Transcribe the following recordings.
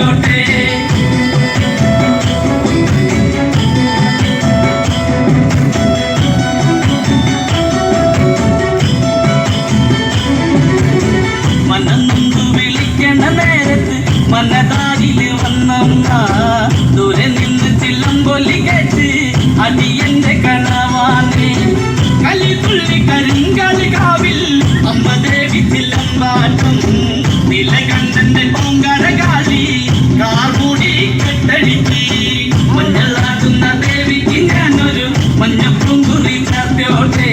ചാർത്തിയോട്ടെ മനന്നൊന്നു വിളിക്കണ നേരത്ത് മനതാരില് വന്നമ്മ ദൂരെ നിന്ന് ചില്ലമ്പൊലി കേട്ട് അടിയന്റെ കണവാനെ കലിതുള്ളി കരിങ്കാലി കാവിൽ അമ്മ ദേവി ചില്ലമ്പാട്ടും നിലകണ്ഠന്റെ പൂങ്കരകാലി കാർമൂടി കെട്ടടിക്ക് മഞ്ഞളാകുന്ന ദേവിക്ക് ഞാനൊരു മഞ്ഞപ്പൂങ്കുറി ചാർത്തിയോട്ടെ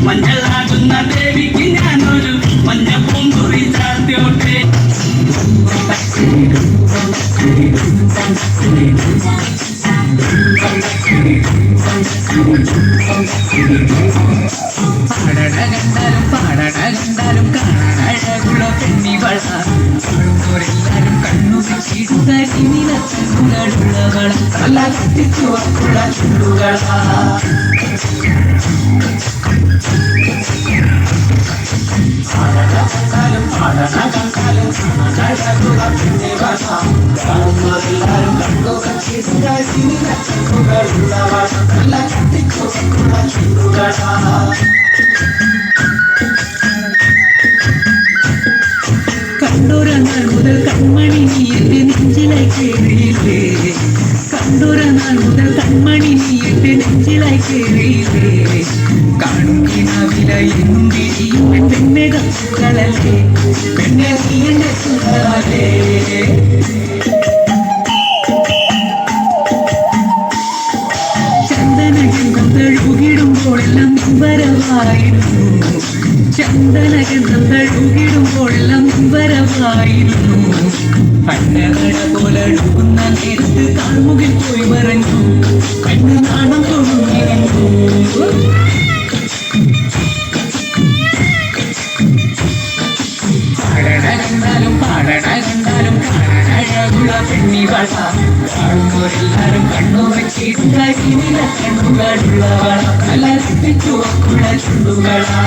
മഞ്ഞളാകുന്ന ദേവിക്ക് ഞാനൊരു മഞ്ഞപ്പൂങ്കുറി ചാർത്തിയോട്ടെ പാടകണ്ടാലും കാണാനഴകുള്ള പെണ്ണിവള എല്ലാരും കണ്ണു ചീടുകളുള്ളവള തല കത്തിച്ചുവക്കുള്ള ചുണ്ടുകളാ പാടകണ്ടാലും കാണാനഴകുള്ള പെണ്ണിവള എല്ലാരും കണ്ണു ചീടുകളുള്ളവള തല കത്തിച്ചുവക്കുള്ള ചുണ്ടുകളാ കണ്ടൊരനാൾ മുതൽ കൺമണി നീ എന്റെ നെഞ്ചിലായി കേറിയില്ലേ കണ്ടൊരനാൾ മുതൽ കൺമണി നീ എന്റെ നെഞ്ചിലായി കേറിയില്ലേ കാണുന്ന എന്നും വിരിയും പെണ്ണെ കത്തുകളല്ലേ പെണ്ണെ നീ എന്റെ സുഖമല്ലേ ചന്ദനഗന്ധം തഴുകിടുമ്പോഴെല്ലാം വരവായിരുന്നു ചന്ദനഗന്ധം തഴുകിടുമ്പോഴെല്ലാം വരവായിരുന്നു പന്നകട പോലടുക്കുന്ന നേരത്ത് കാൺമുകിൽ പോയി മറഞ്ഞു കണ്ണ് നാണം തോന്നിയിരുന്നു പാടകണ്ടാലും കാണാനഴകുള്ള പെണ്ണിവള കാണുന്നവരെല്ലാരും കണ്ണു വച്ചിട്ടുണ്ടാക്കി നില കണ്ണുകളുള്ളവള കലർത്തിച്ചുവക്കുള്ള ചുണ്ടുകളാ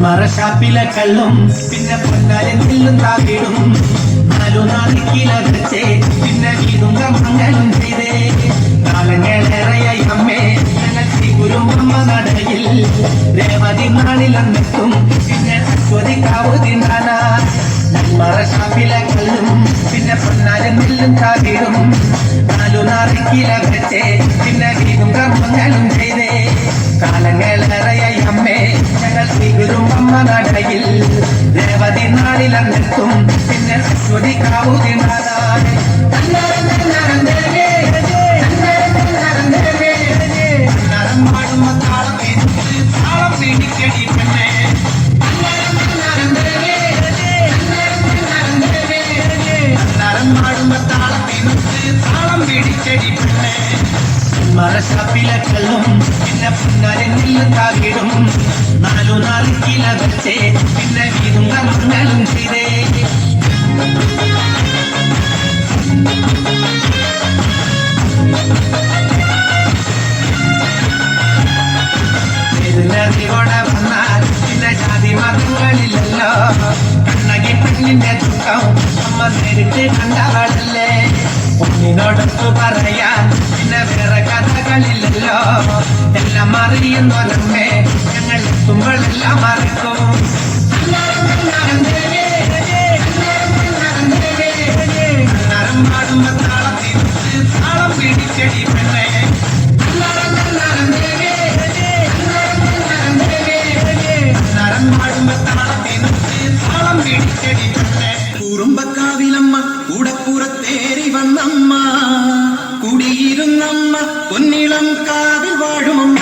മറശാപ്പിലെ കള്ളും പിന്നെ പൊന്നാലെ നെല്ലും താകിടും നാലു നാളിക്കിലകച്ചേ പിന്നെ വീടും മംഗളം ചെയ്തേ കാലങ്ങളേറെയായി അമ്മേ ഞങ്ങൾ കുരുമ്പമ്മ നടയിൽ രേവതി നാളിലെന്നെത്തും പിന്നെ കൊതിക്കാവു തിന്നാന മറശാപ്പിലെ കള്ളും പിന്നെ പൊന്നാലെ നെല്ലും താകിടും നാലു നാളിക്കിലകച്ചേ പിന്നെ വീടും മംഗളം ചെയ്തേ കാലങ്ങളേറെയായി അമ്മേ ഞങ്ങൾ കുരുമ്പമ്മ നടയിൽ രേവതി നാളിലെന്നെത്തും പിന്നെ കൊതിക്കാവു തിന്നാനാണ് പാടുമ്പോ താളം താളം പിടിക്കടി പെണ്ണെ പാടുമ്പോ താളം പിടിക്കടി പെണ്ണെ മറശാപ്പിലെ കള്ളും പിന്നെ പൊന്നാലെ നെല്ലും താകിടും നാലു നാളിക്കിലകച്ചേ പിന്നെ വീടും മംഗളം ചെയ്തേ എതിർകൂടെ വന്നാൽ പിന്നെ ജാതി മതങ്ങളില്ലല്ലോ കണ്ണകി പെണ്ണിന്റെ ദുഃഖം അമ്മ നേരിട്ട് കണ്ടവളല്ലേ ഒന്നിനോടൊത്തു പറയാൻ പിന്നെ വേറെ കഥകളില്ലല്ലോ എല്ലാം അറിയുന്നവരമ്മേ ഞങ്ങൾ എത്തുമ്പോഴെല്ലാം മറക്കും പാടുമ്പോ താളം പിടിച്ചടി പെണ്ണെ പാടുമ്പോ താളം പിടിച്ചടി പെണ്ണെ കുറുമ്പക്കാവിലമ്മ കൂടപ്പുറത്തേറി വന്നമ്മ കുടിയിരുന്നമ്മ പൊന്നിളം കാവിൽ വാഴുമമ്മ